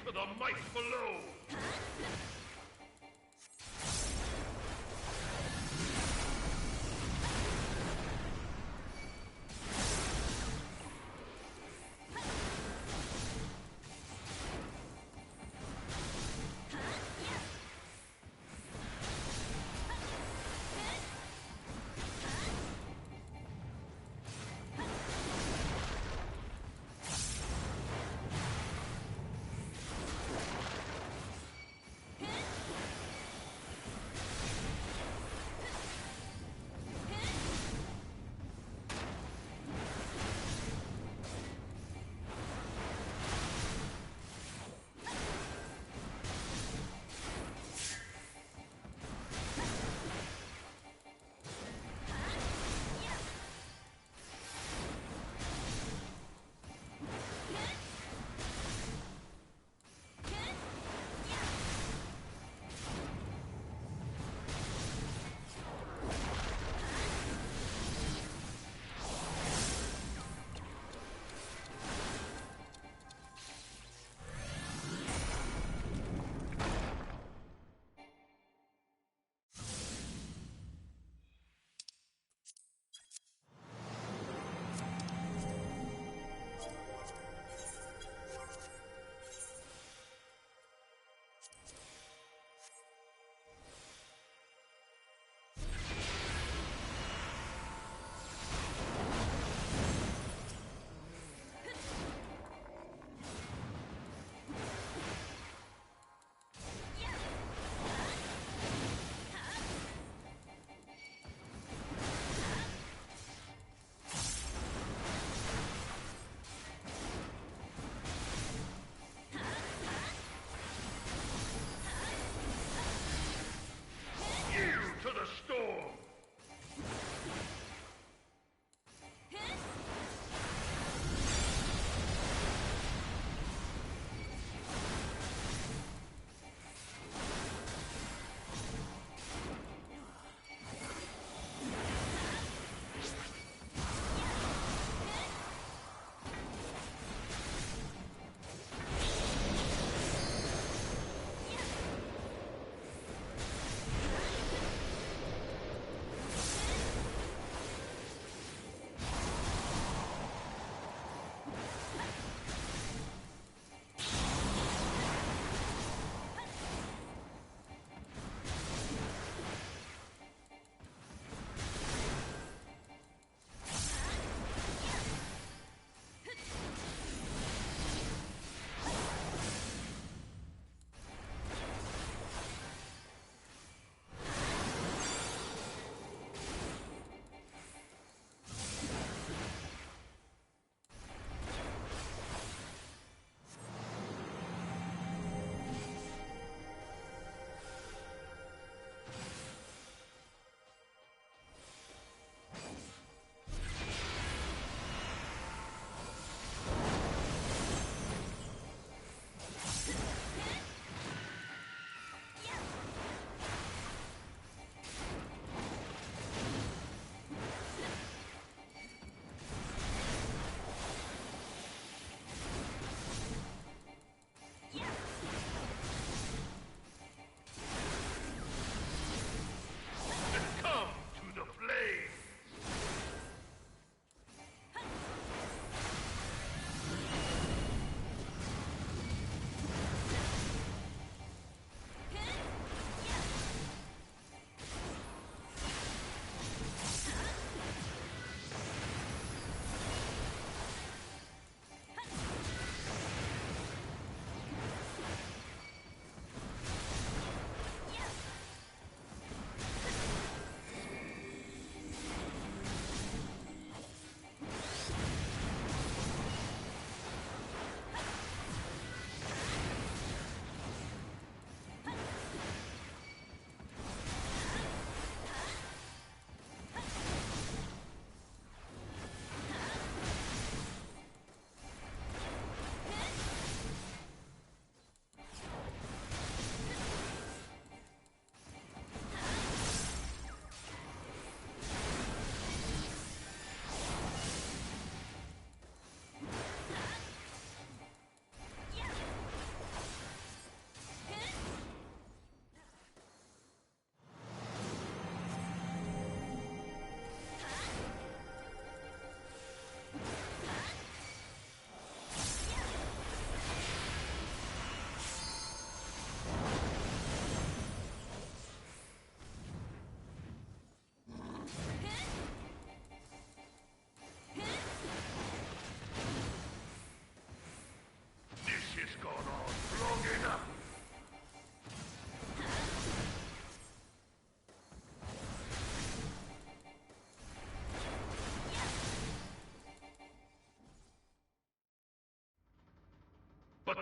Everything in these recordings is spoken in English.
To the might below! Huh?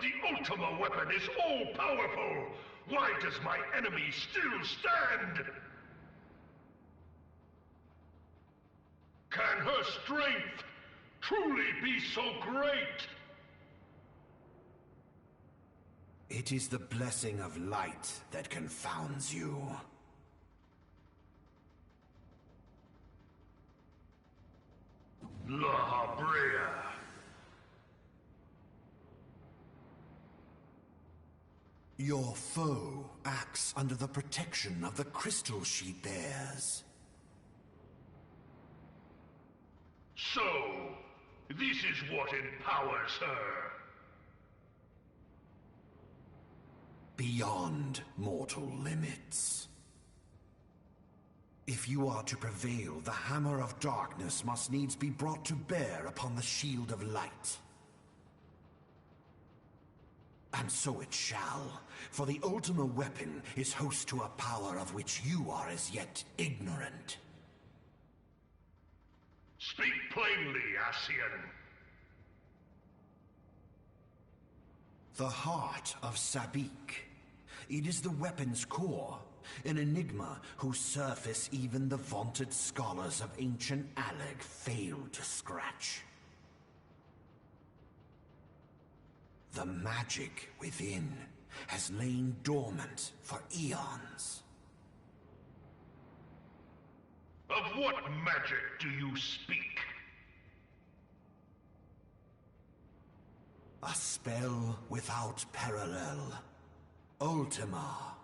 the Ultima weapon is all-powerful! Why does my enemy still stand? Can her strength truly be so great? It is the blessing of light that confounds you. La Habrea. Your foe acts under the protection of the crystal she bears. So, this is what empowers her. Beyond mortal limits. If you are to prevail, the Hammer of Darkness must needs be brought to bear upon the Shield of Light. And so it shall, for the Ultima weapon is host to a power of which you are as yet ignorant. Speak plainly, Ascian. The heart of Sabik. It is the weapon's core, an enigma whose surface even the vaunted scholars of ancient Aleg failed to scratch. The magic within has lain dormant for eons. Of what magic do you speak? A spell without parallel. Ultima.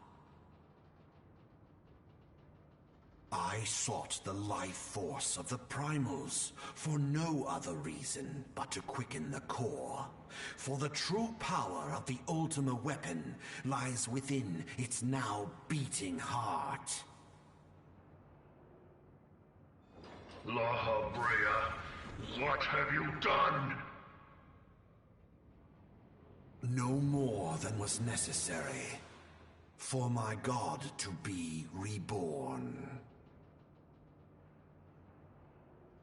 I sought the life force of the primals for no other reason but to quicken the core. For the true power of the Ultima weapon lies within its now beating heart. La Habrea, what have you done? No more than was necessary for my god to be reborn.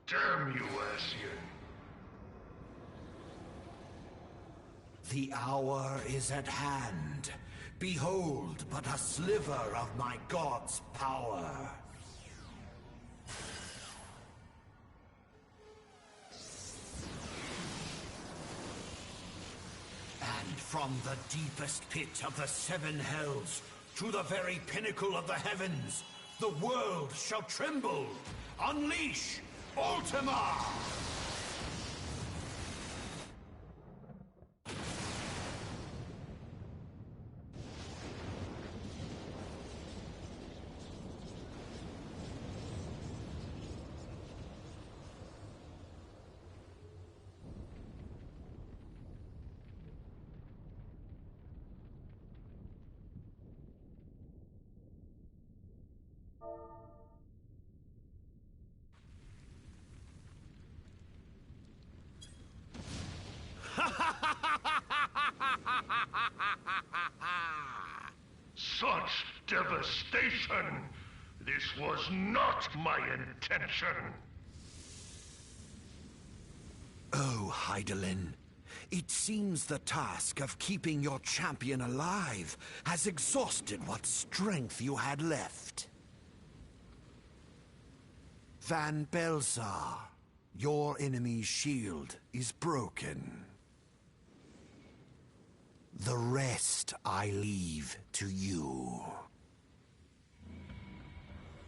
Damn you, Ascian. The hour is at hand. Behold but a sliver of my god's power. And from the deepest pit of the seven hells to the very pinnacle of the heavens, the world shall tremble. Unleash Ultima! Such devastation! This was not my intention! Oh, Hydaelyn. It seems the task of keeping your champion alive has exhausted what strength you had left. Van Belsar, your enemy's shield is broken. The rest I leave to you.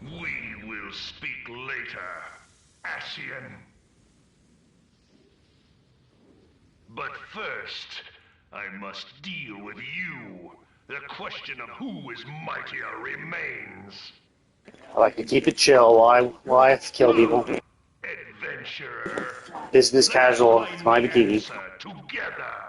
We will speak later, Ascian. But first, I must deal with you. The question of who is mightier remains. I like to keep it chill while I have to kill people. Adventurer. Business casual, it's my bikini. Together.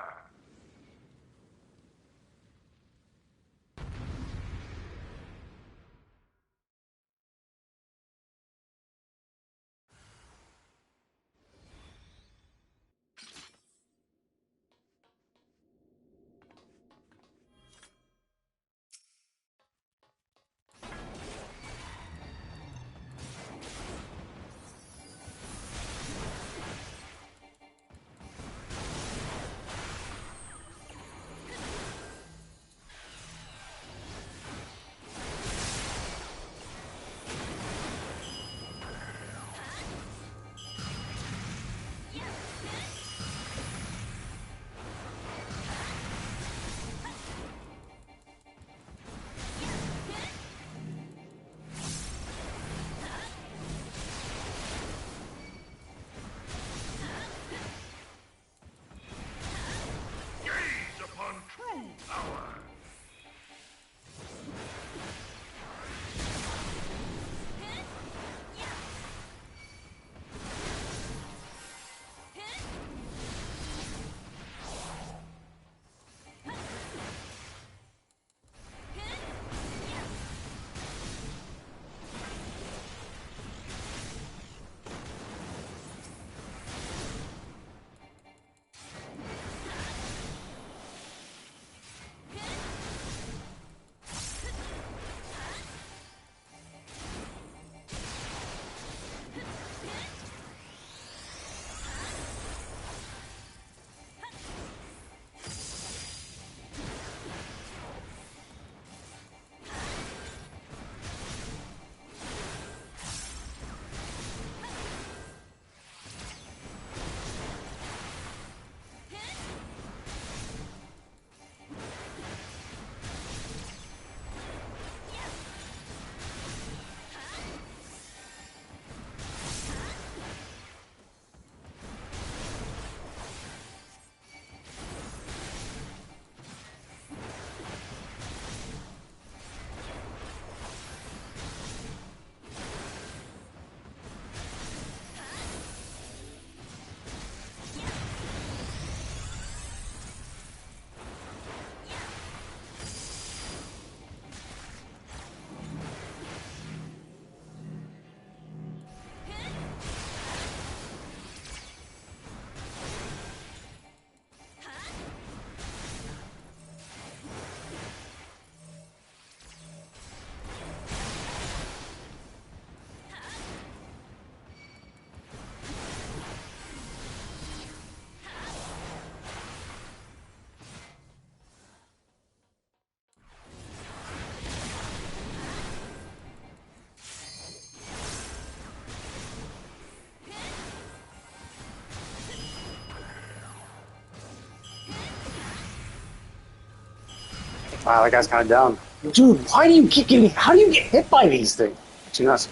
Wow, that guy's kind of dumb. Dude, why do you keep getting... How do you get hit by these things? Actually, that's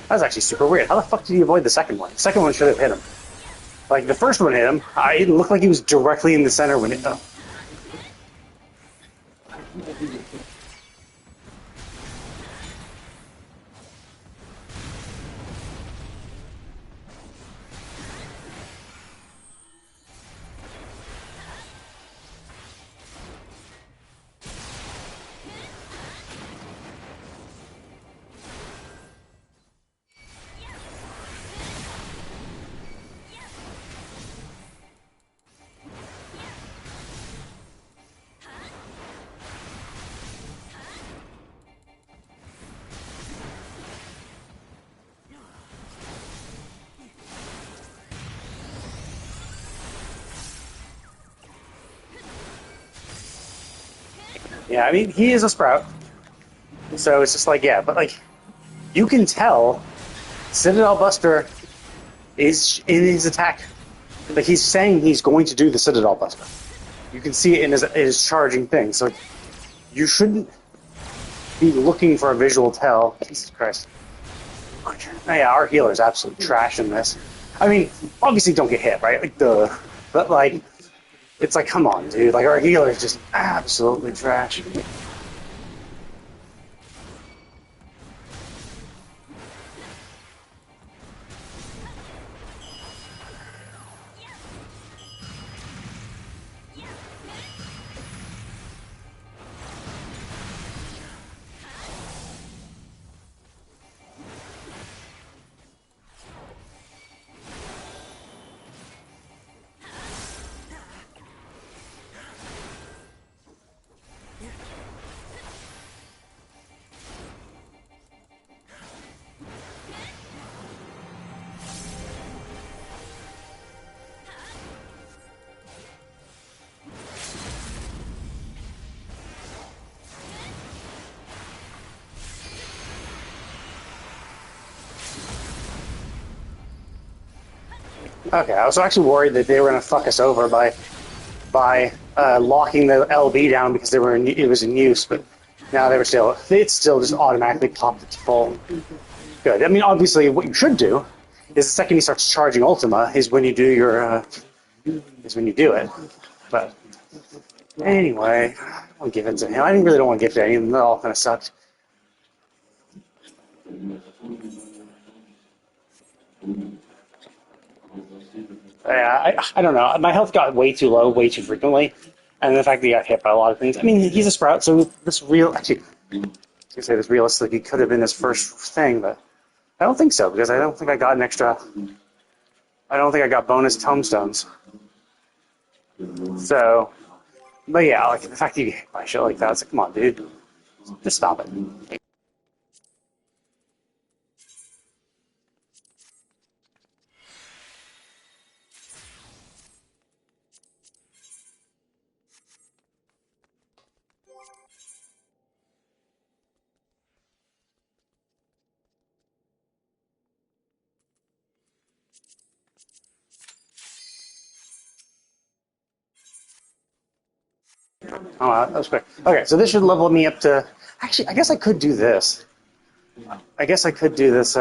actually super weird. How the fuck did you avoid the second one? The second one should have hit him. Like, the first one hit him. It looked like he was directly in the center when it... Oh. Yeah, I mean, he is a sprout. So it's just like, yeah, but like, you can tell Citadel Buster is in his attack. Like, he's saying he's going to do the Citadel Buster. You can see it in his charging thing. So like, you shouldn't be looking for a visual tell. Jesus Christ. Oh, yeah, our healer's absolute trash in this. I mean, obviously don't get hit, right? Like, but like, it's like, come on, dude. Like, our healer's just absolutely trash. Okay, I was actually worried that they were going to fuck us over by locking the LB down because it was in use, but now it's still just automatically popped it to full. Good. I mean, obviously, what you should do is the second he starts charging Ultima is when you do it. But anyway, I'll give it to him. I really don't want to give it to him. That all kind of sucked. Yeah, I don't know. My health got way too low, way too frequently, and the fact that he got hit by a lot of things. I mean, he's a sprout, so this realistically could have been his first thing, but I don't think so because I don't think I got an extra. I don't think I got bonus tombstones. So, but yeah, like the fact that you get hit by shit like that, it's like, come on, dude, just stop it. Oh, that was quick. Okay, so this should level me up to. Actually, I guess I could do this. I guess I could do this.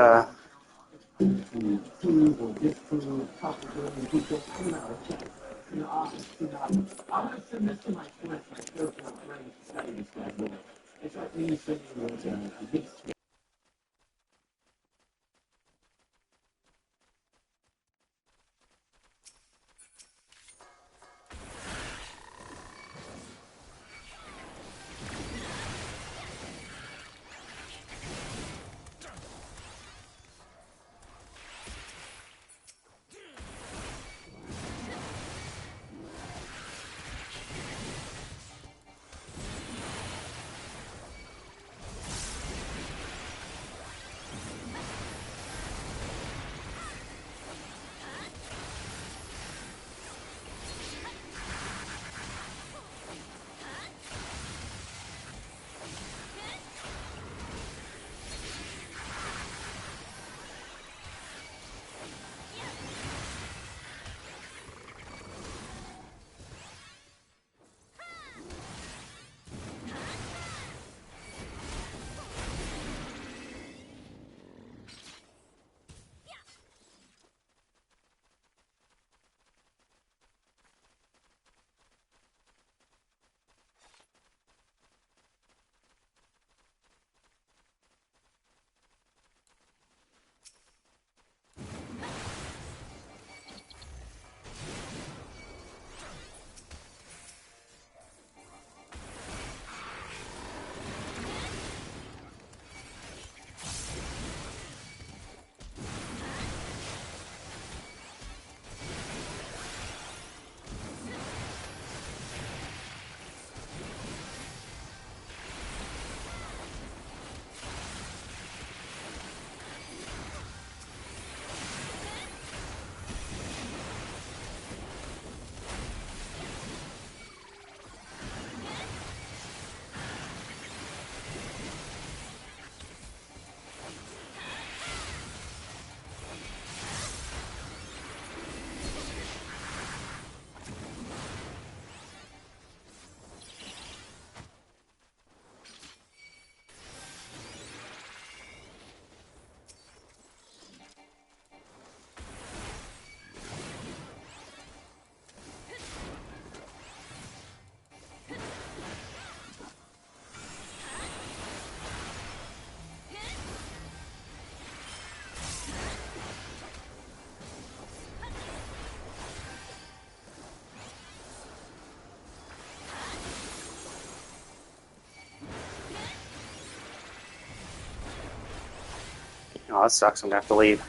Oh, that sucks. I'm gonna have to leave.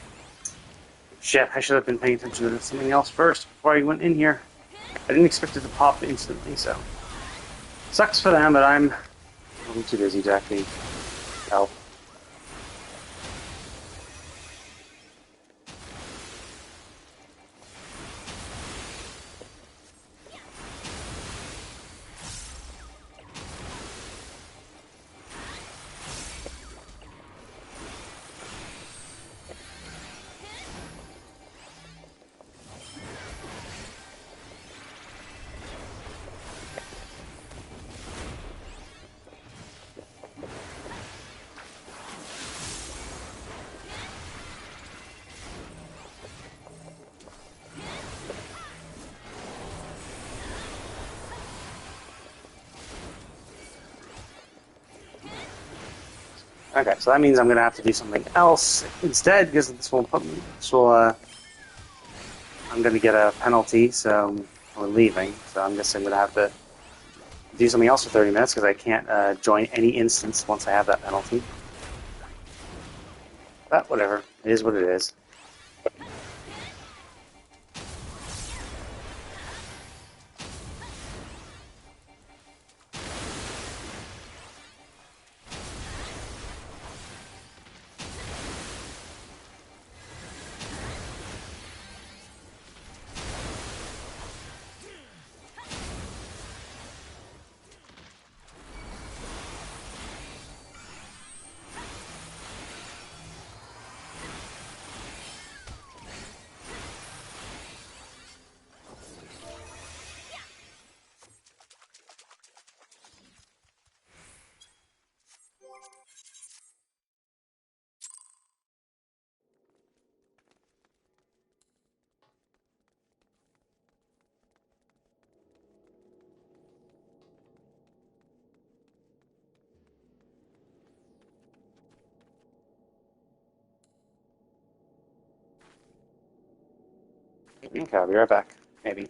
Shit, I should have been paying attention to something else first before I went in here. I didn't expect it to pop instantly, so. Sucks for them, but I'm too busy to actually help. Okay, so that means I'm gonna have to do something else instead, because this will put me. I'm gonna get a penalty, so we're leaving. So I'm guessing I'm gonna have to do something else for 30 minutes because I can't join any instance once I have that penalty. But whatever, it is what it is. Okay, I'll be right back. Maybe.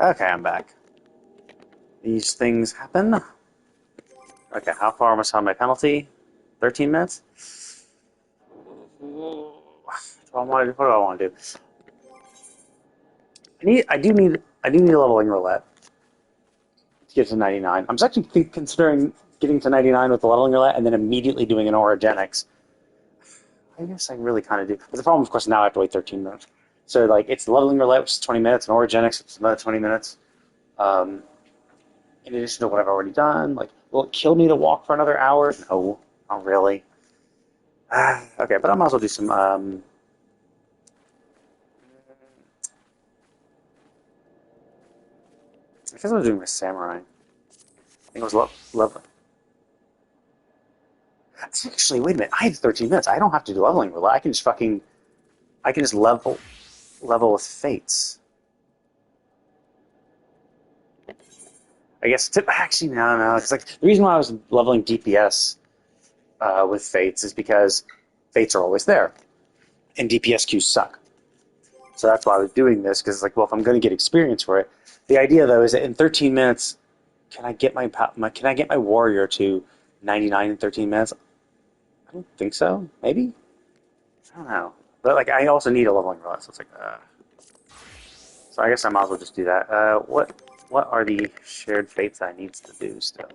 Okay, I'm back. These things happen. Okay, how far must I have my penalty? 13 minutes? What do I want to do? I do need a leveling roulette to get to 99. I'm actually considering getting to 99 with the leveling roulette and then immediately doing an orogenics. I guess I really kind of do. But the problem, of course, now I have to wait 13 minutes. So, like, it's the leveling roulette, which is 20 minutes, and orogenics, which is another 20 minutes. In addition to what I've already done. Like, will it kill me to walk for another hour? No, not really. Okay, but I might as well do some. I guess I was doing my samurai. I think it was leveling. Actually, wait a minute. I have 13 minutes. I don't have to do leveling roulette. I can just fucking. I can just level with fates. I guess actually no. It's like the reason why I was leveling DPS with fates is because fates are always there, and DPS queues suck. So that's why I was doing this because it's like, well, if I'm going to get experience for it, the idea though is that in 13 minutes, can I get my warrior to 99 in 13 minutes? I don't think so. Maybe I don't know. But like, I also need a leveling roulette, so it's like, so I guess I might as well just do that. What are the shared fates I need to do still?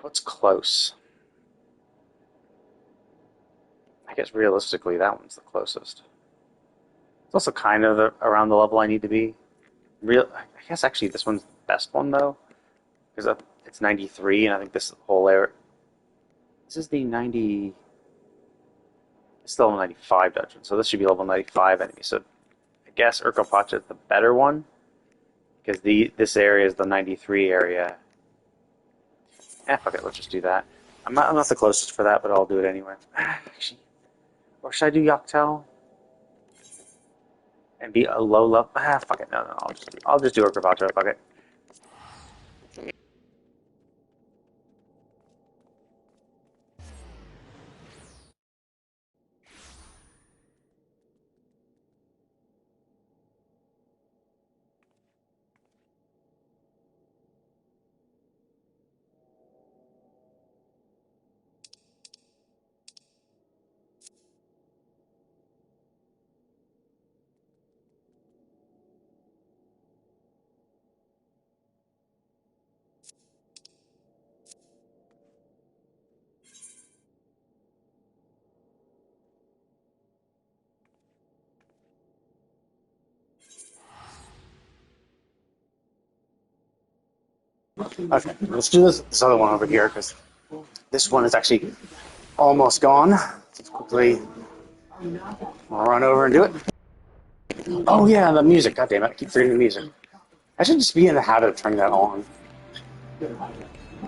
What's close? I guess realistically, that one's the closest. It's also kind of around the level I need to be. I guess actually this one's the best one though, because it's 93, and I think this whole area. This is the 90. It's level 95 dungeon, so this should be level 95 enemy. So I guess Urkopacha is the better one, because this area is the 93 area. Fuck it, let's just do that. I'm not the closest for that, but I'll do it anyway. Actually, or should I do Yoctel? And be a low level? Fuck it, no, I'll just do Urkopacha, fuck it. Okay, let's do this other one over here, because this one is actually almost gone. Let's quickly run over and do it. Oh yeah, the music. God damn it, I keep forgetting the music. I should just be in the habit of turning that on.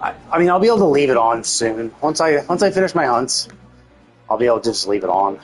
I mean, I'll be able to leave it on soon. Once I finish my hunts, I'll be able to just leave it on.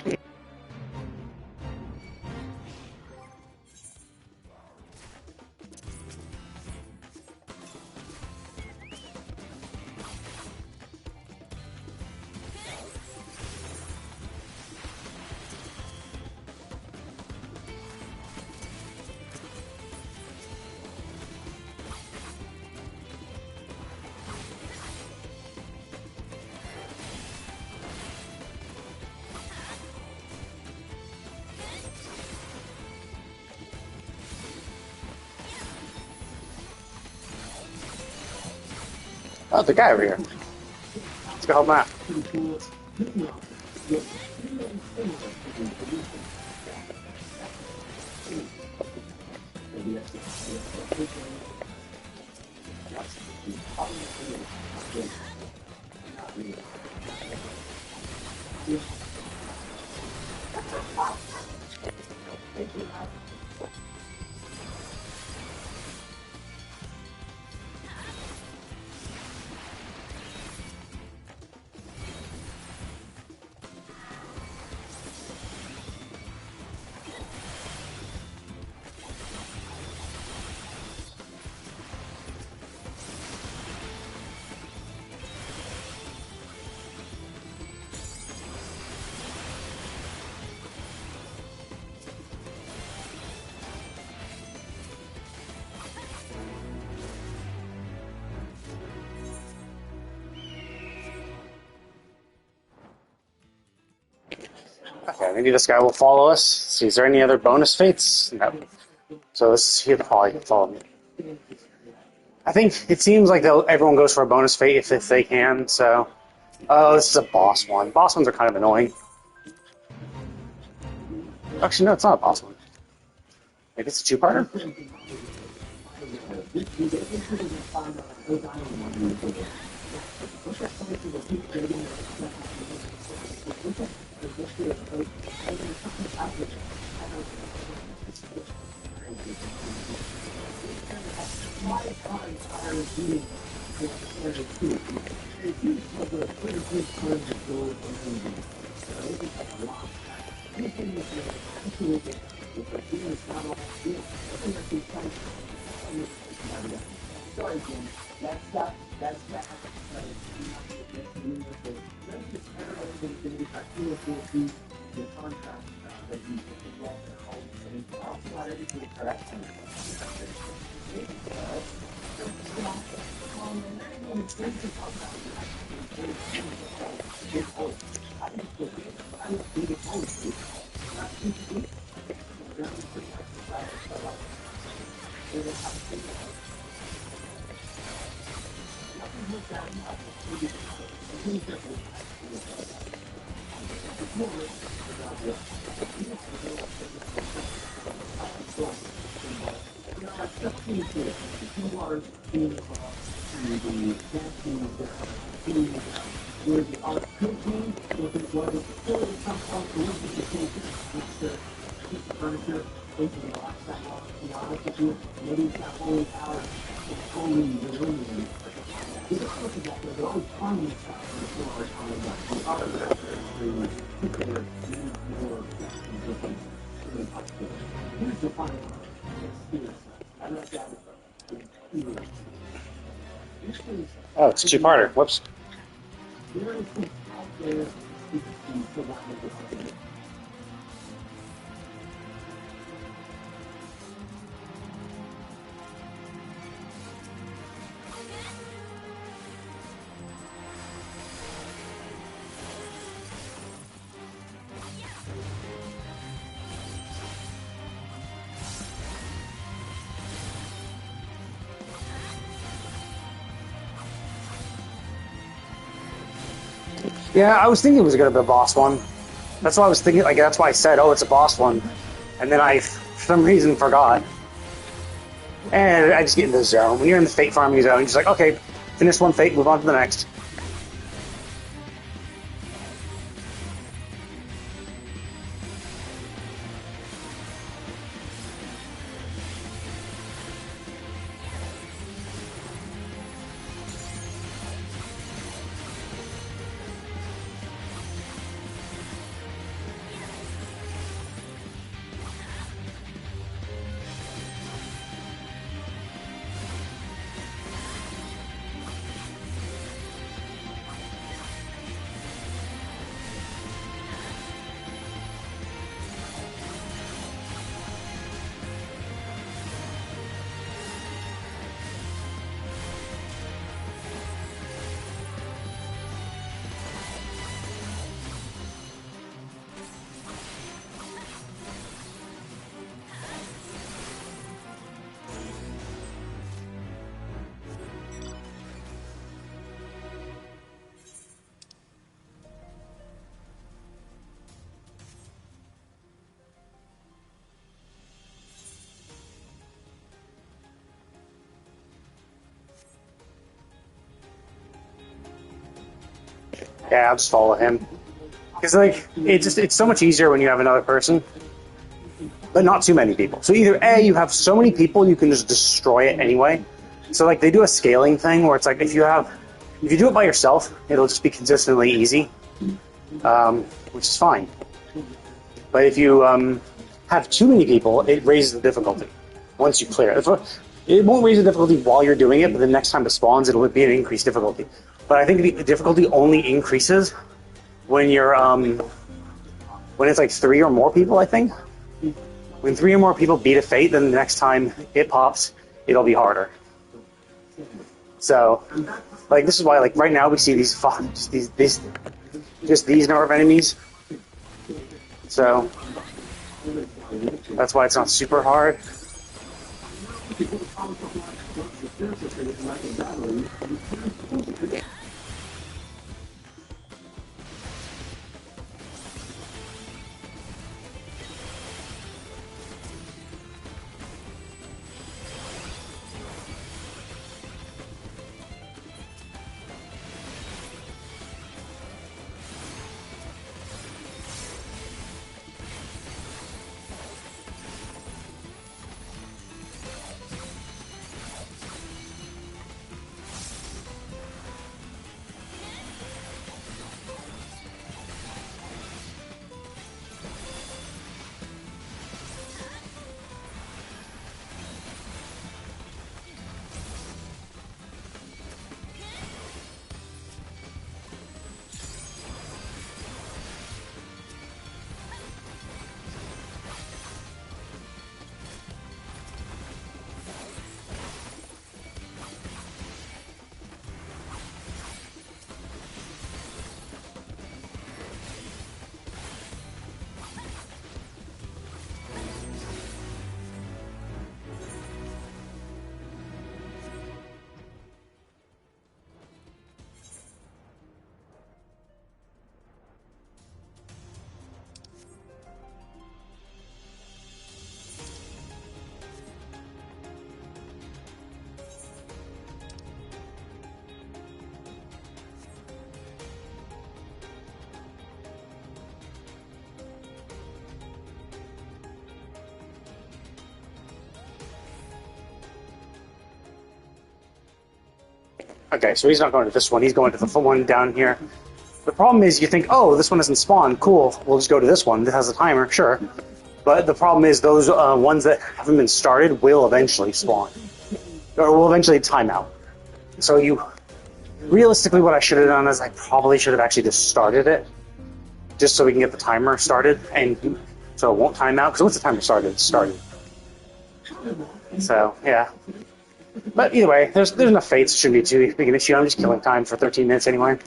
Oh, the guy over here. Let's go help him out. Okay, maybe this guy will follow us. See, is there any other bonus fates? No. So this he'll probably follow me. I think it seems like everyone goes for a bonus fate if they can. So, oh, this is a boss one. Boss ones are kind of annoying. Actually, no, it's not a boss one. Maybe it's a two-parter. Oh, it's a two-parter. Whoops. Yeah, I was thinking it was going to be a boss one. That's why I was thinking, like, that's why I said, oh, it's a boss one. And then I, for some reason, forgot. And I just get in the zone. When you're in the fate farming zone, you're just like, okay, finish one fate, move on to the next. Yeah, I'll just follow him. Because, like, it's so much easier when you have another person, but not too many people. So either A, you have so many people, you can just destroy it anyway. So, like, they do a scaling thing where it's like, if you do it by yourself, it'll just be consistently easy, which is fine. But if you have too many people, it raises the difficulty once you clear it. It won't raise the difficulty while you're doing it, but the next time it spawns, it'll be an increased difficulty. But I think the difficulty only increases when you're when it's like 3 or more people. I think when 3 or more people beat a fate, then the next time it pops, it'll be harder. So, like, this is why, like, right now we see these number of enemies. So that's why it's not super hard. Okay, so he's not going to this one. He's going to the one down here. The problem is you think, oh, this one doesn't spawn. Cool. We'll just go to this one. This has a timer. Sure. But the problem is those ones that haven't been started will eventually spawn. Or will eventually time out. So you... Realistically, what I should have done is I probably should have actually just started it. Just so we can get the timer started. And so it won't time out. Because once the timer started, it's started. So, yeah. But either way, there's enough fates. It shouldn't be too big an issue. I'm just killing time for 13 minutes anyway.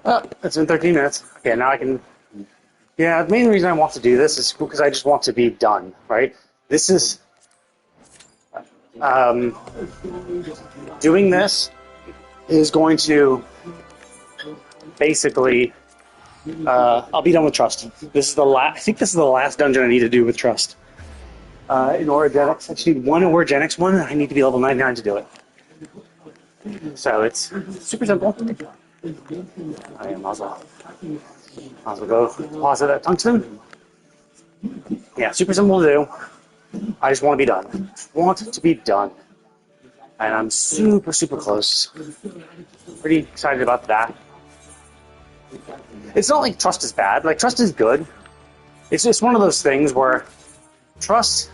Oh, it's been 13 minutes. Okay, now I can... Yeah, the main reason I want to do this is because I just want to be done, right? This is... doing this is going to basically... I'll be done with Trust. This is the last... I think this is the last dungeon I need to do with Trust. In Orogenics. I just need one Orogenics one, and I need to be level 99 to do it. So it's super simple. I might as well go deposit that tungsten. Yeah, super simple to do. I just want to be done. Want to be done. And I'm super, super close. Pretty excited about that. It's not like Trust is bad. Like, Trust is good. It's just one of those things where trust.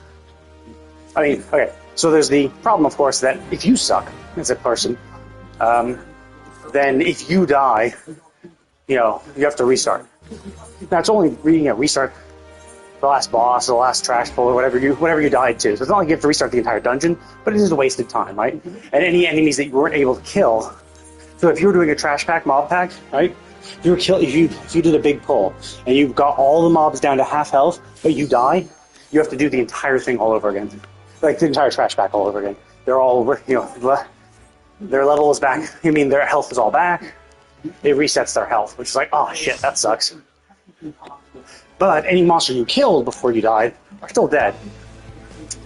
I mean, okay. So there's the problem, of course, that if you suck as a person, then if you die, you have to restart. Now it's only restart the last boss, the last trash pull, or whatever you died to. So it's not like you have to restart the entire dungeon, but it is a wasted time, right? And any enemies that you weren't able to kill. So if you were doing a trash pack, mob pack, right? If you did a big pull and you've got all the mobs down to half health, but you die, you have to do the entire thing all over again, like the entire trash pack all over again. They're all, their level is back. I mean, their health is all back. It resets their health, which is like, oh shit, that sucks. But any monster you killed before you died are still dead.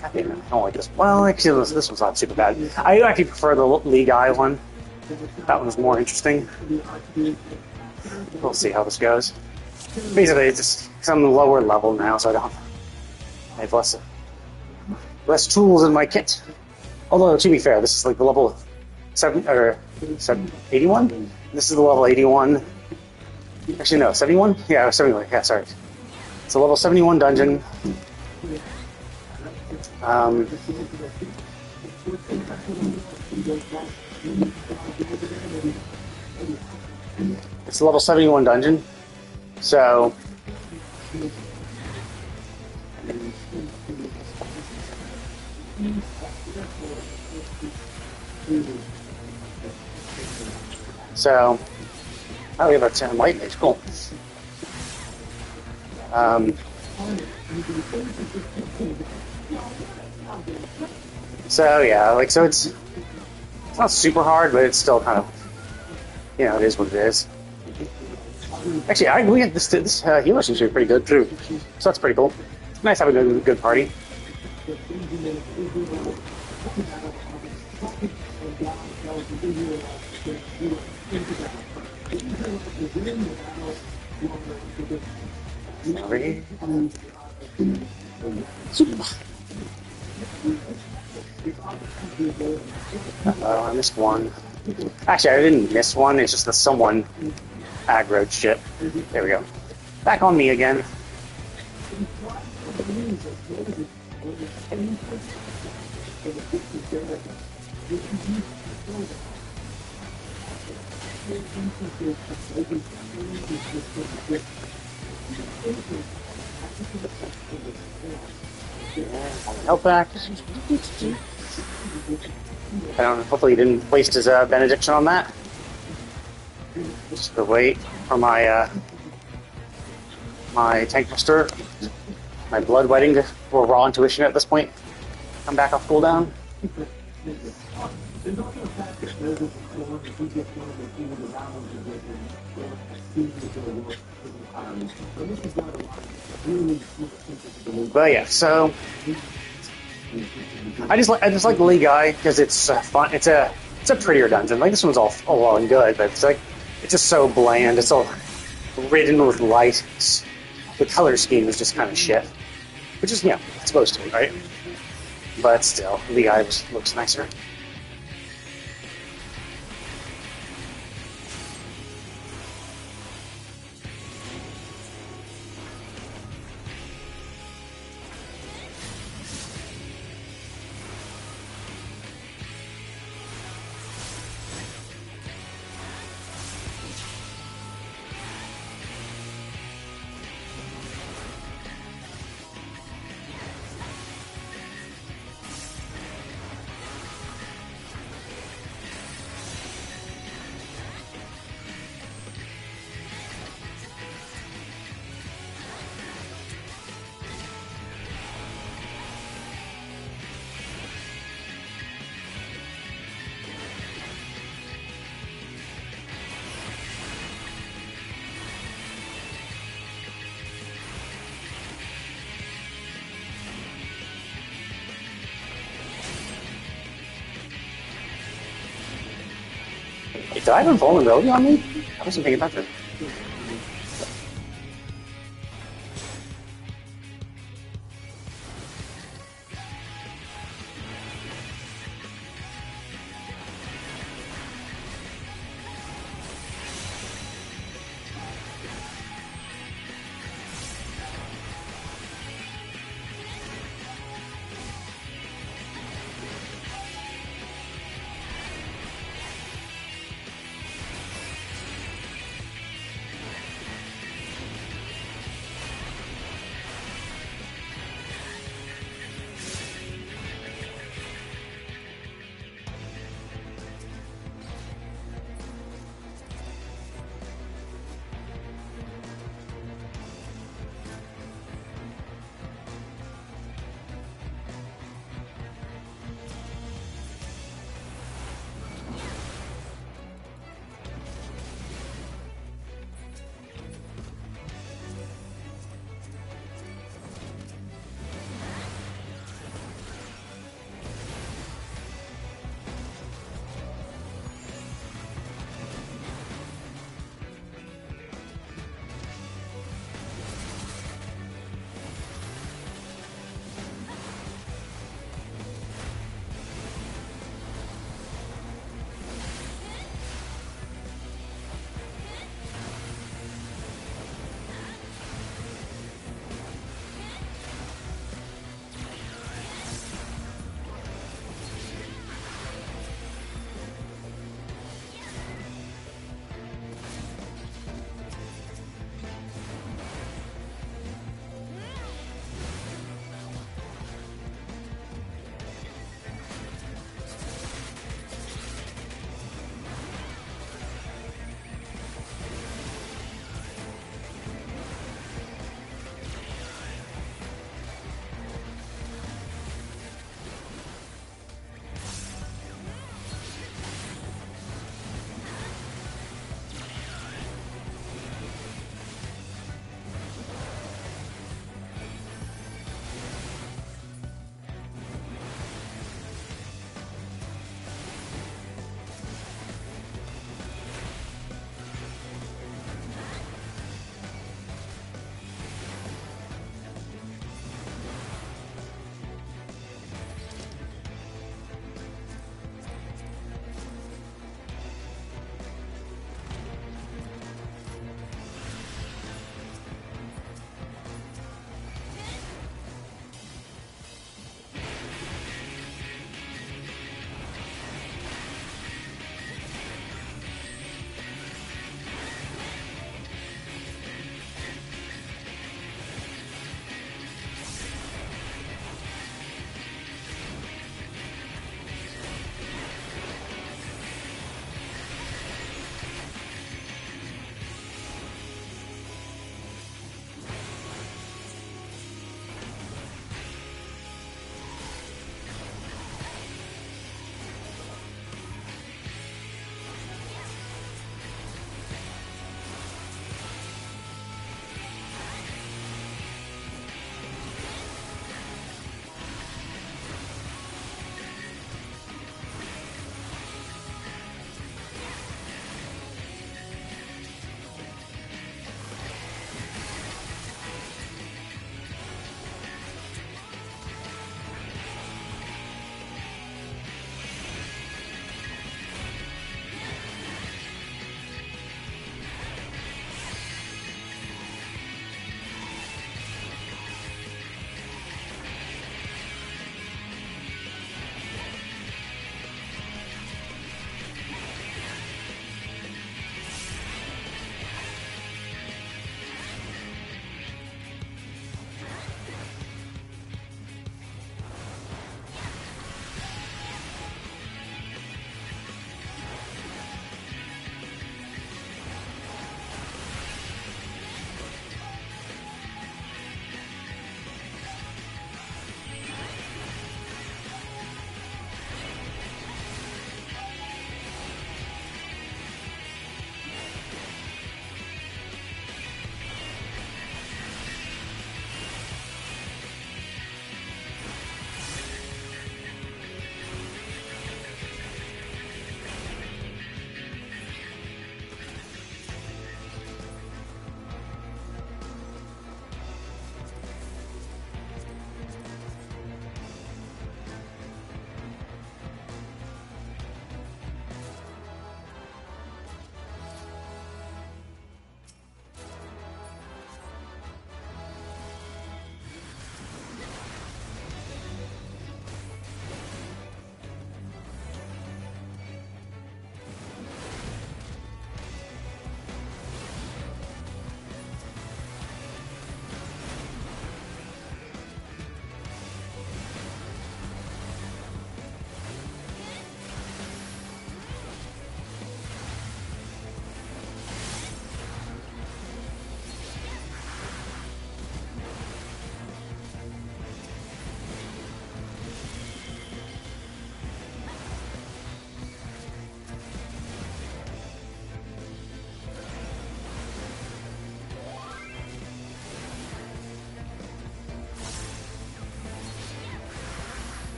God damn it, I don't like this. Well, actually, this one's not super bad. I actually prefer the League Eye one. That one's more interesting. We'll see how this goes. Basically, it's just because I'm lower level now, so I have less tools in my kit. Although, to be fair, this is like the level 81? This is the level 81. Actually, no, 71? Yeah, 71. Yeah, sorry. It's a level 71 dungeon. It's a level 71 dungeon. So oh, we have a 10 light mage. Cool. So yeah, it's not super hard, but it's still kind of, it is what it is. Actually, we had this healer seems to be pretty good too, so that's pretty cool. It's nice having a good party. Over here. Super. I missed one. Actually, I didn't miss one. It's just that someone aggroed shit. There we go. Back on me again. Health back. I don't know. Hopefully he didn't waste his benediction on that. Just to wait for my my tank master, my blood wedding or raw intuition at this point. Come back off cooldown. But yeah, so I just like the League Eye because it's fun. It's a prettier dungeon. Like this one's all well and good, but it's just so bland. It's all ridden with light. The color scheme is just kind of shit, which is it's supposed to be, right? But still, League Eye looks nicer. Did I have invulnerability on me? I wasn't paying attention.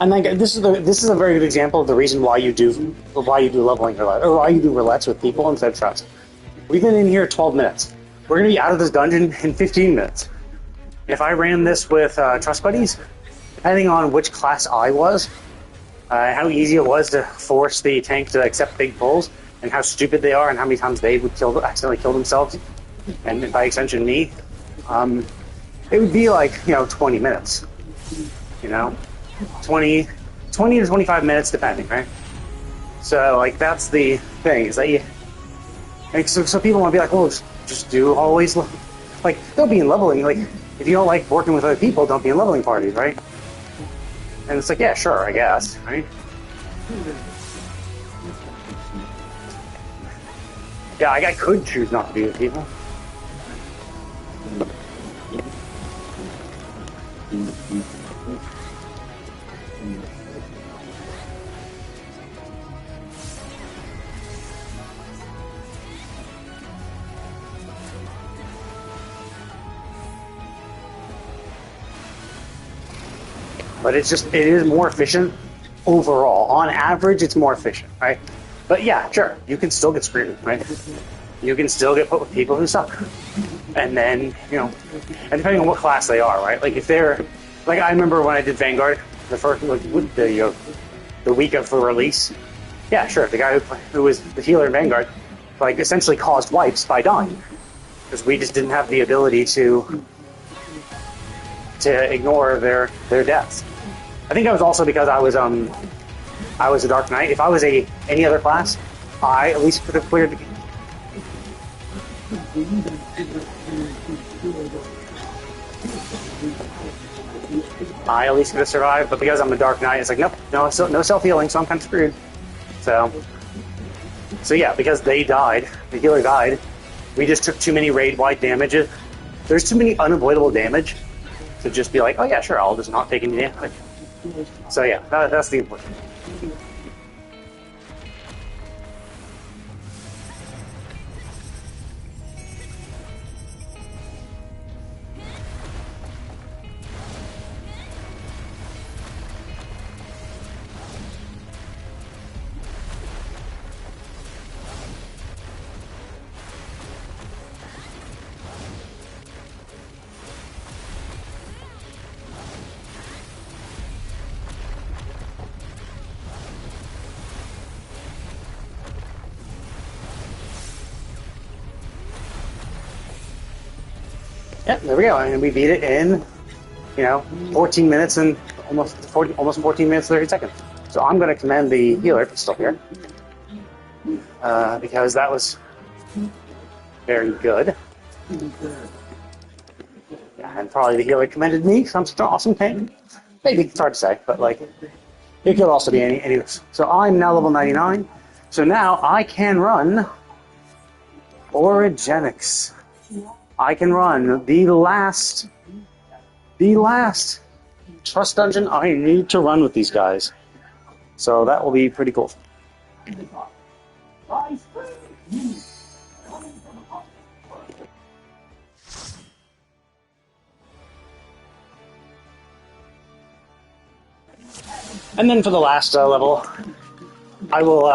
And like this is a very good example of the reason why you do leveling or why you do roulettes with people instead of trust. We've been in here 12 minutes. We're gonna be out of this dungeon in 15 minutes. If I ran this with trust buddies, depending on which class I was, how easy it was to force the tank to accept big pulls, and how stupid they are, and how many times they would accidentally kill themselves, and by extension me, it would be like 20 minutes. 20 to 25 minutes depending, right? So like that's the thing, is that you like, so people want to be like, well, just do always like, don't be in leveling, like if you don't like working with other people, don't be in leveling parties, right? And it's like, yeah, sure, I guess, right? Yeah, I could choose not to be with people. But it is more efficient overall. On average, it's more efficient, right? But yeah, sure, you can still get screwed, right? You can still get put with people who suck. And then, and depending on what class they are, right? Like if they're, like I remember when I did Vanguard, the first, the week of the release. Yeah, sure, the guy who was the healer in Vanguard, like essentially caused wipes by dying. Because we just didn't have the ability to ignore their deaths. I think that was also because I was a Dark Knight. If I was any other class, I at least could have cleared the game. I at least could have survived, but because I'm a Dark Knight, it's like, nope, no self-healing, so I'm kind of screwed. So yeah, because they died, the healer died, we just took too many raid-wide damages. There's too many unavoidable damage to just be like, oh yeah, sure, I'll just not take any damage. So yeah, that's the important thing. Yeah, there we go, and we beat it in, 14 minutes and almost 14 minutes 30 seconds. So I'm going to commend the healer if he's still here, because that was very good. Yeah, and probably the healer commended me because I'm such an awesome tank. Maybe it's hard to say, but like it could also be any. So I'm now level 99. So now I can run Origenics. I can run the last trust dungeon I need to run with these guys. So that will be pretty cool. And then for the last level, I will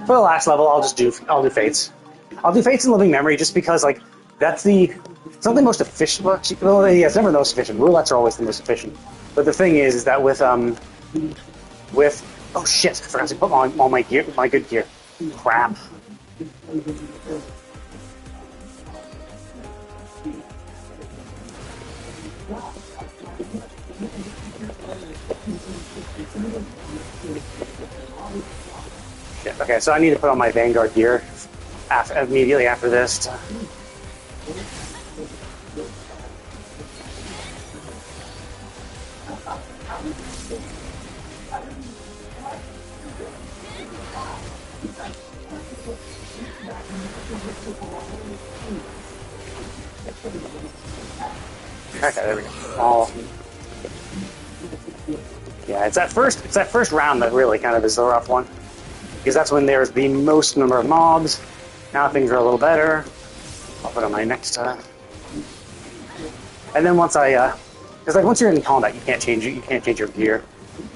for the last level I'll do fates. I'll do Fates and Living Memory just because, like, it's not the most efficient. Well, yeah, it's never the most efficient. Roulettes are always the most efficient. But the thing is that with oh shit, I forgot to put on all my gear, my good gear. Crap. Shit. Okay, so I need to put on my Vanguard gear. Immediately after this. Okay, there we go. Yeah, it's that first round that really kind of is the rough one, because that's when there's the most number of mobs. Now things are a little better. I'll put on my next and then once I Because like once you're in combat, you can't change it. You can't change your gear.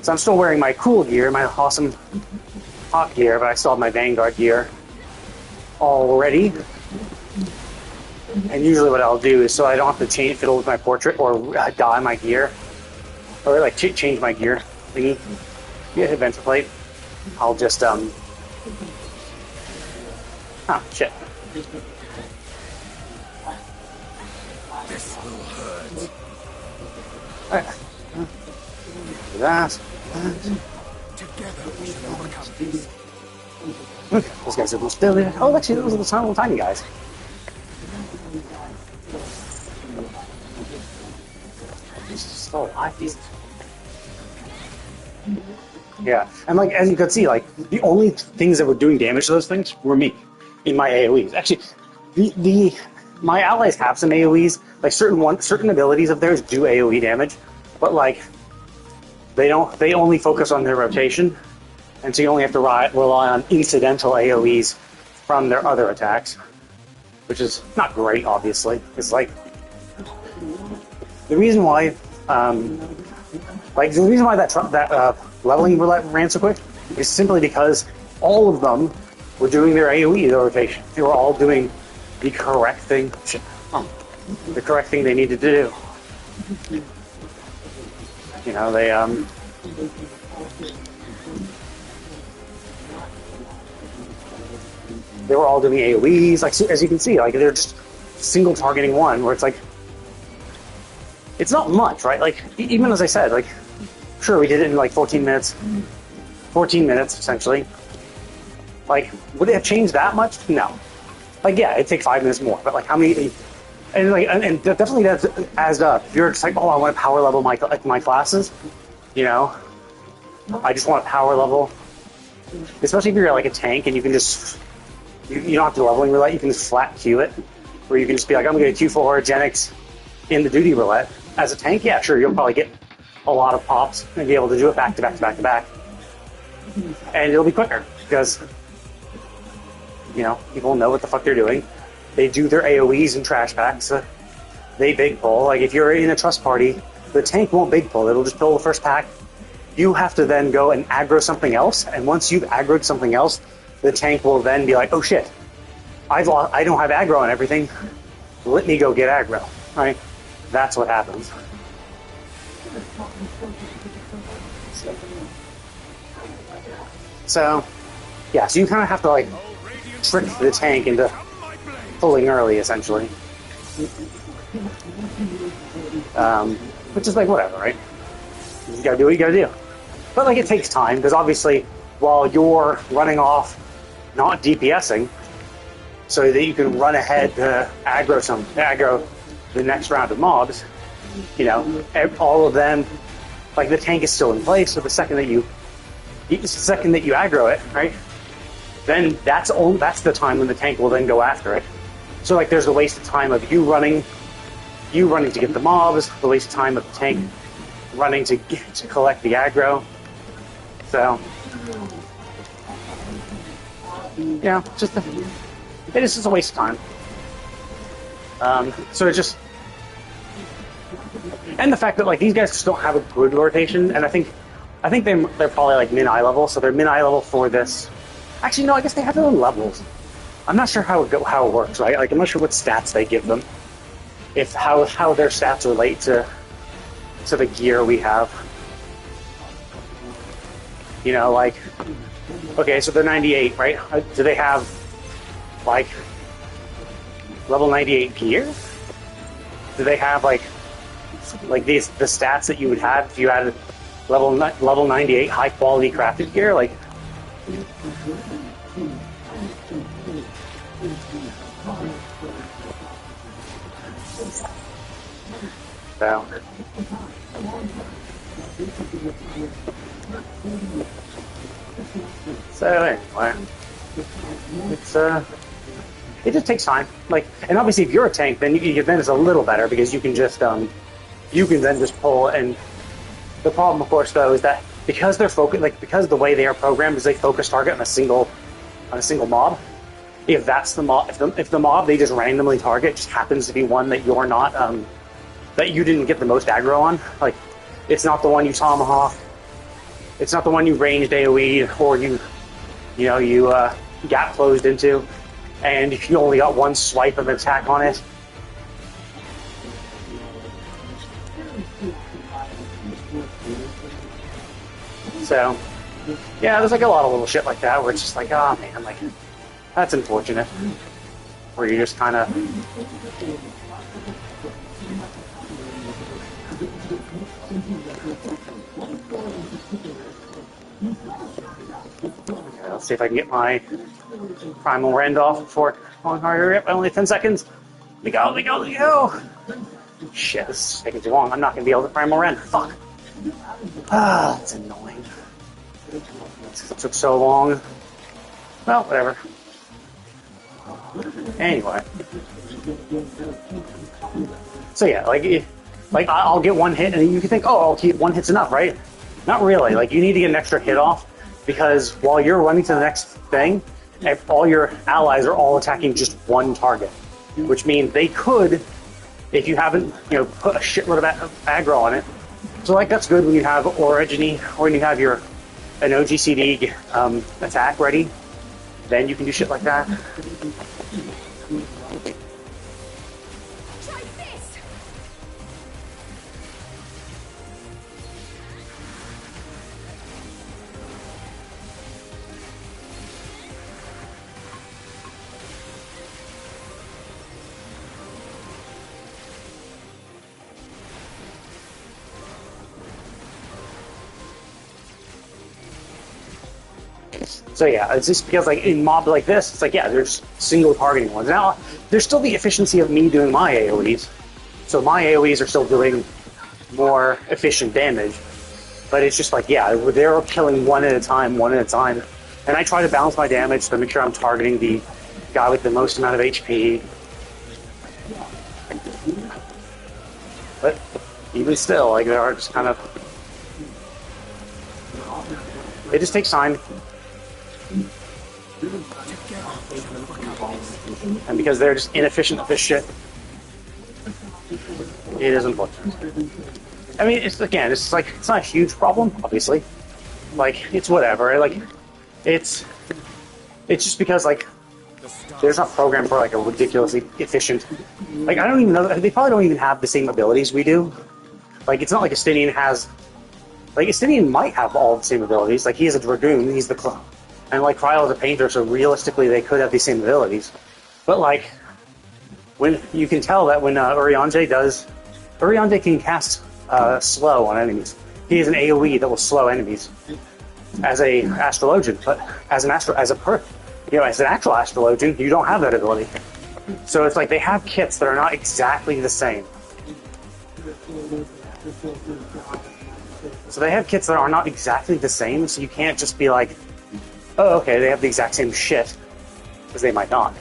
So I'm still wearing my cool gear, my awesome hot gear, but I still have my Vanguard gear already. And usually what I'll do is so I don't have to change fiddle with my portrait or dye my gear or like change my gear thingy. Get adventure plate. I'll just oh shit. This will hurt. Alright. That. Together we shall overcome this. Okay, those guys are still there. Oh, actually, those are the little tiny guys. He's still alive. Jesus. Yeah, and like as you could see, like the only things that were doing damage to those things were me in my AOE's. Actually, my allies have some AOE's. Like certain abilities of theirs do AOE damage, but like they don't. They only focus on their rotation, and so you only have to rely on incidental AOE's from their other attacks, which is not great. Obviously, it's like the reason why. Like the reason why that leveling roulette ran so quick is simply because all of them were doing their AOE rotation. They were all doing the correct thing. The correct thing they needed to do. You know, they were all doing AOEs. Like as you can see, like they're just single targeting one, where it's like it's not much, right? Like even as I said, like. Sure, we did it in like 14 minutes. 14 minutes, essentially. Like, would it have changed that much? No. Like, yeah, it'd take 5 minutes more, but like, how many? And like, and definitely that adds up. If you're just like, oh, I want to power level my classes, you know, I just want to power level. Especially if you're like a tank and you can just, you don't have to leveling roulette. You can just flat queue it, where you can just be like, I'm going to queue for Orogenics in the duty roulette. As a tank, yeah, sure, you'll probably get a lot of pops and be able to do it back to back to back to back, and it'll be quicker because you know people know what the fuck they're doing. They do their AOE's and trash packs. They big pull. Like if you're in a trust party, the tank won't big pull. It'll just pull the first pack. You have to then go and aggro something else, and once you've aggroed something else, the tank will then be like, oh shit, I don't have aggro on everything. Let me go get aggro. Right? That's what happens. So, yeah, so you kind of have to, like, trick the tank into pulling early, essentially. Which is, like, whatever, right? You gotta do what you gotta do. But, like, it takes time, because obviously, while you're running off, not DPSing, so that you can run ahead to aggro the next round of mobs, you know, all of them, like, the tank is still in place, so the second that you aggro it, right, then that's the time when the tank will then go after it. So, like, there's a waste of time of you running to get the mobs, the waste of time of the tank running to collect the aggro. So, yeah, it is just a waste of time. So it just. And the fact that like these guys just don't have a good rotation, and I think they're probably like min eye level, so they're min eye level for this. Actually, no, I guess they have their own levels. I'm not sure how it works, right? Like I'm not sure what stats they give them, how their stats relate to the gear we have. You know, like okay, so they're 98, right? Do they have like level 98 gear? Do they have like the stats that you would have if you had level 98 high quality crafted gear? Like so anyway, it just takes time. Like, and obviously if you're a tank, then then it's a little better because you can just then just pull. And the problem, of course, though, is that because they're because the way they are programmed is they focus target on a single mob. If that's the mob, if the mob they just randomly target just happens to be one that you're not that you didn't get the most aggro on. Like, it's not the one you tomahawk. It's not the one you ranged AoE or you gap closed into, and you only got one swipe of an attack on it. So, yeah, there's like a lot of little shit like that where it's just like, oh man, like, that's unfortunate. Where you just kind of... Okay, let's see if I can get my Primal Rend off before... Oh, hurry up, only 10 seconds. We go! Shit, this is taking too long. I'm not going to be able to Primal Rend. Fuck. Ah, that's annoying. It took so long. Well, whatever. Anyway. So yeah, like I'll get one hit, and you can think, oh, okay, one hit's enough, right? Not really. Like, you need to get an extra hit off, because while you're running to the next thing, all your allies are all attacking just one target, which means they could, if you haven't, put a shitload of aggro on it. So like, that's good when you have Originy, or when you have an OGCD attack ready. Then you can do shit like that. So yeah, it's just because like in mob like this, it's like, yeah, there's single targeting ones. Now, there's still the efficiency of me doing my AoEs. So my AoEs are still doing more efficient damage. But it's just like, yeah, they're killing one at a time. And I try to balance my damage to make sure I'm targeting the guy with the most amount of HP. But even still, like, there are just kind of... It just takes time. And because they're just inefficient at this shit, it is important. I mean, it's not a huge problem, obviously. Like, it's whatever. Like, it's just because, like, there's not programmed for like a ridiculously efficient. Like, I don't even know. They probably don't even have the same abilities we do. Like, it's not like Estinian has. Like, Estinian might have all the same abilities. Like, he is a dragoon. He's the and like Cryo is a painter, so realistically they could have the same abilities. But like, when you can tell that when Urianger can cast slow on enemies. He is an AoE that will slow enemies as a astrologian, but as an actual astrologian, you don't have that ability. So it's like they have kits that are not exactly the same. So they have kits that are not exactly the same, so you can't just be like, oh, okay, they have the exact same shit, because they might not.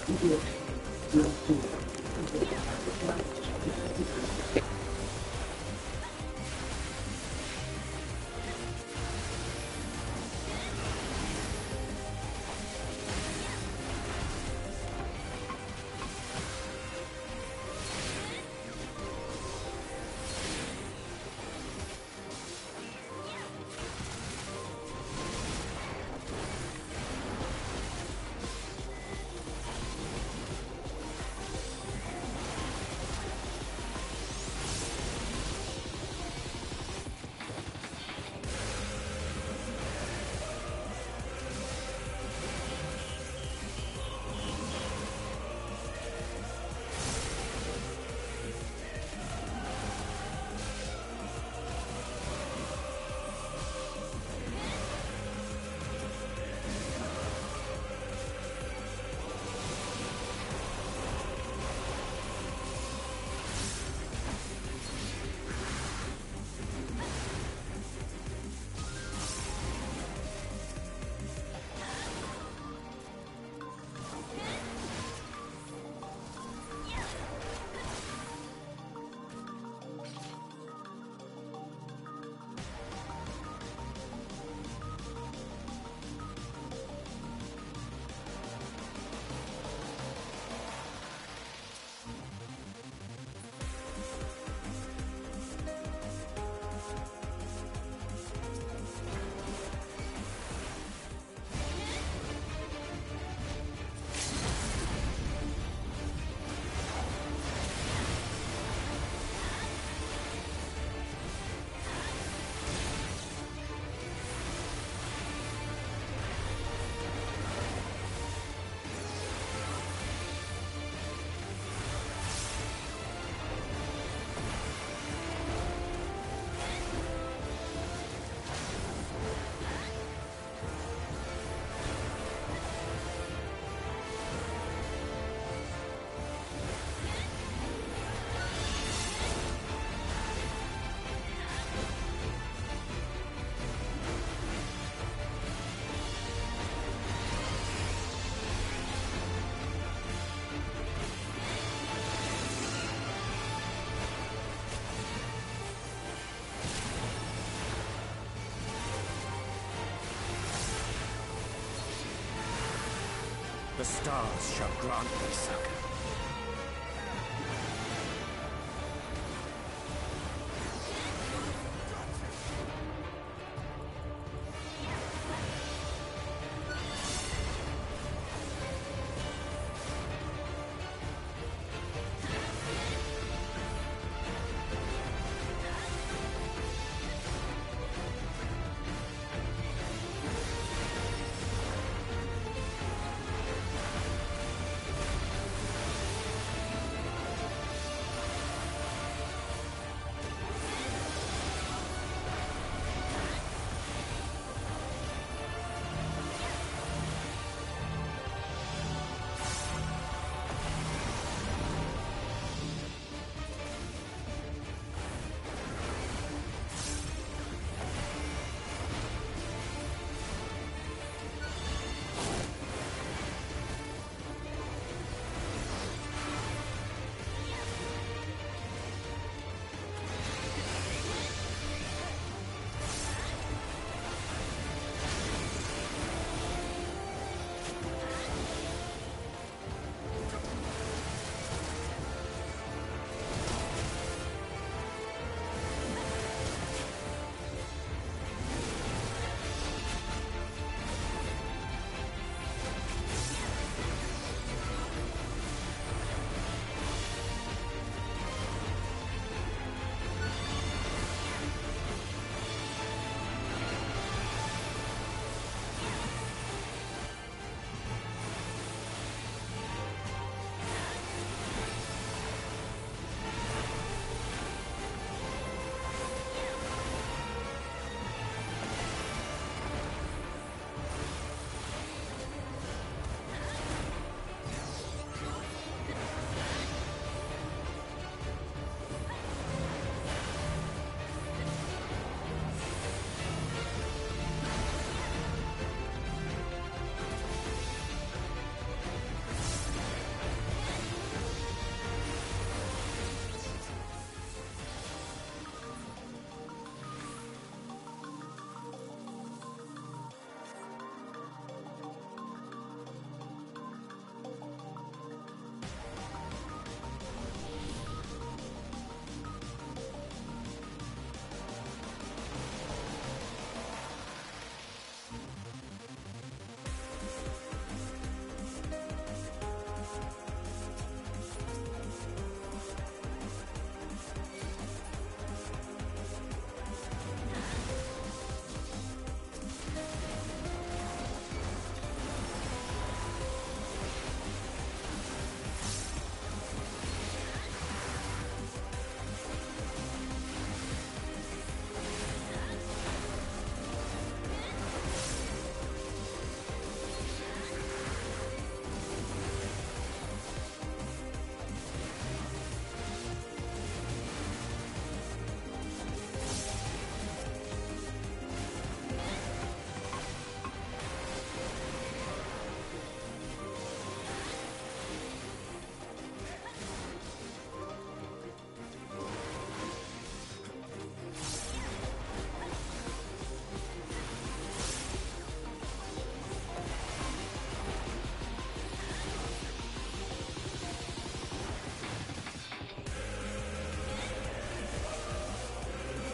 The stars shall grant me succor.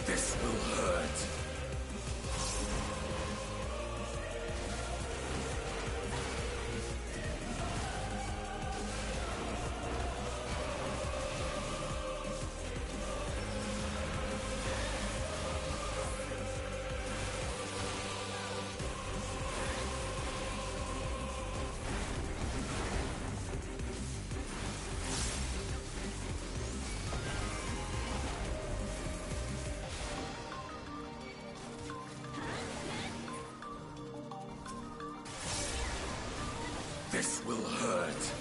This will hurt. This will hurt.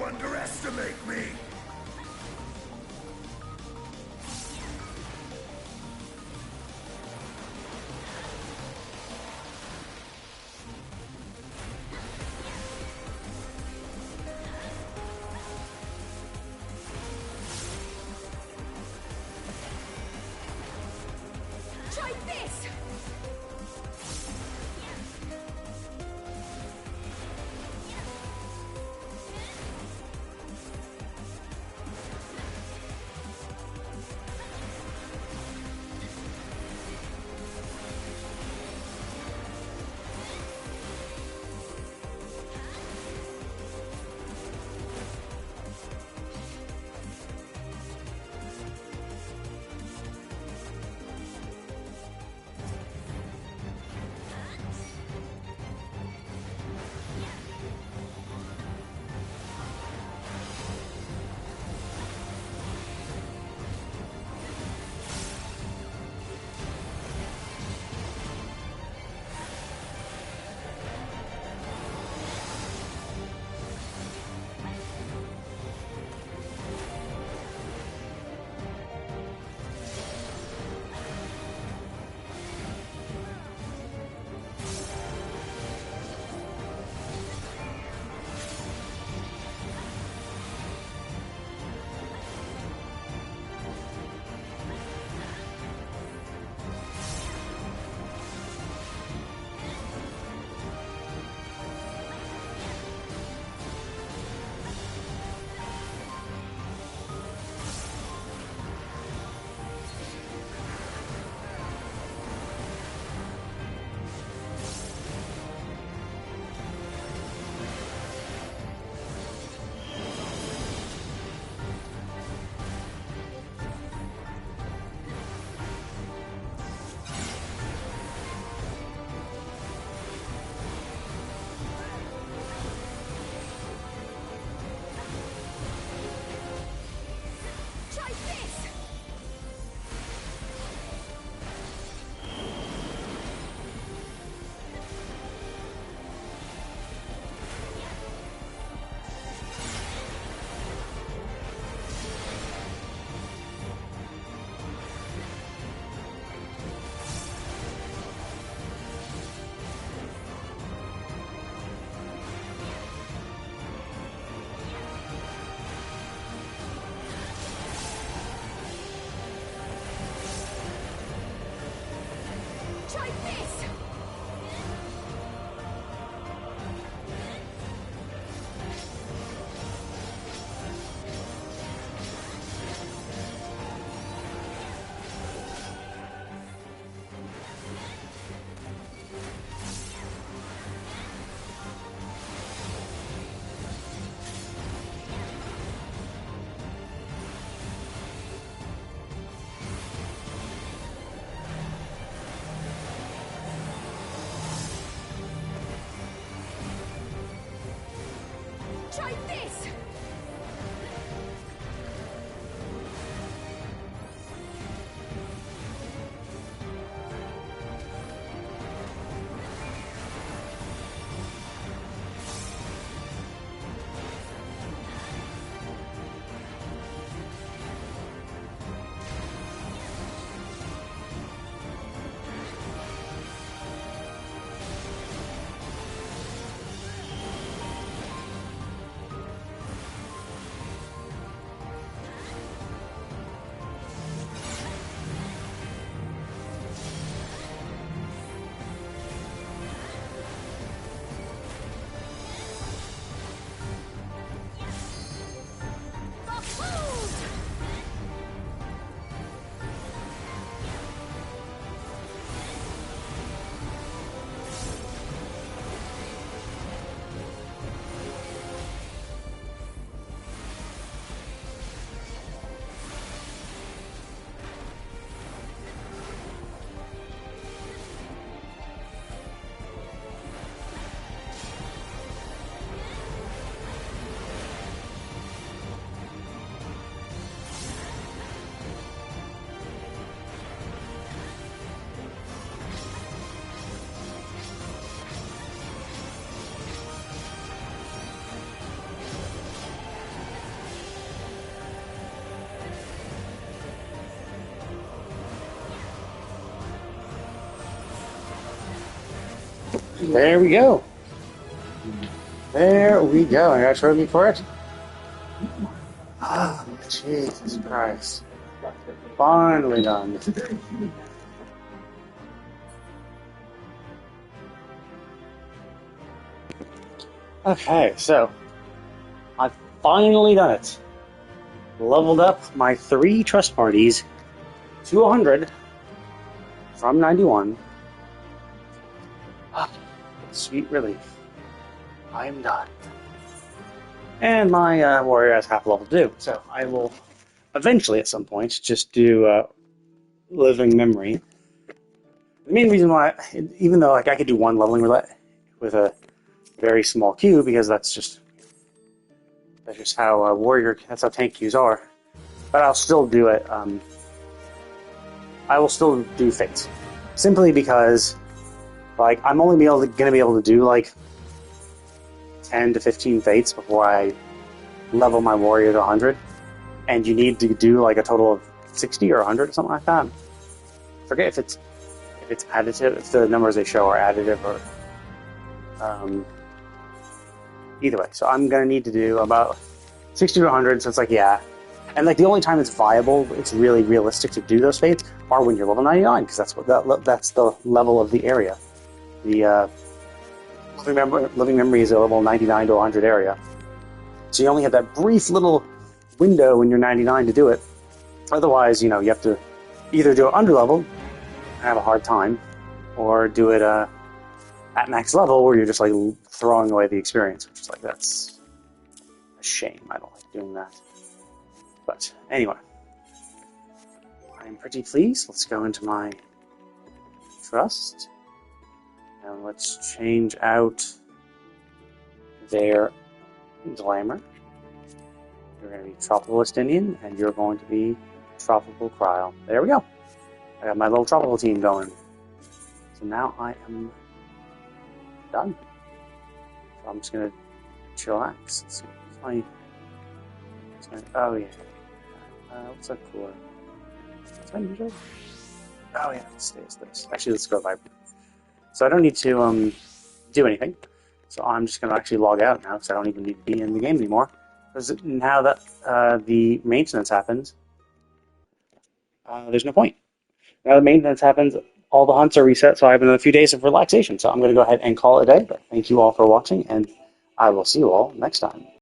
You underestimate me! Try this! There we go. There we go. I got a trophy for it. Ah, Jesus Christ. Finally done. Okay, so I've finally done it. Leveled up my 3 trust parties to 100 from 91. Ah, sweet relief. I'm done. And my warrior has half level too, so I will eventually at some point just do living memory. The main reason why, even though like I could do 1 leveling roulette with a very small queue, because that's just how that's how tank queues are. But I'll still do it. I will still do fates, simply because like I'm only going to be able to do like 10 to 15 fates before I level my warrior to 100, and you need to do like a total of 60 or 100 or something like that. Forget if it's additive, if the numbers they show are additive or either way. So I'm gonna need to do about 60 to 100. So it's like, yeah, and like the only time it's viable, it's really realistic to do those fates are when you're level 99, because that's that's the level of the area. The living memory is a level 99 to 100 area. So you only have that brief little window when you're 99 to do it. Otherwise, you have to either do it under level and have a hard time, or do it at max level where you're just like throwing away the experience, which is like, that's a shame. I don't like doing that. But anyway, I'm pretty pleased. Let's go into my trust. And let's change out their glamour. You're going to be Tropical West Indian, and you're going to be Tropical Cryle. There we go. I got my little tropical team going. So now I am done. So I'm just going to chillax. Let's see. Oh, yeah. What's that cooler? What's that usual? Oh, yeah. Let's stay as this. Actually, let's go vibrant. So I don't need to do anything. So I'm just going to actually log out now, because I don't even need to be in the game anymore. Because now that the maintenance happens, there's no point. Now the maintenance happens, all the hunts are reset, so I have another few days of relaxation. So I'm going to go ahead and call it a day. But thank you all for watching, and I will see you all next time.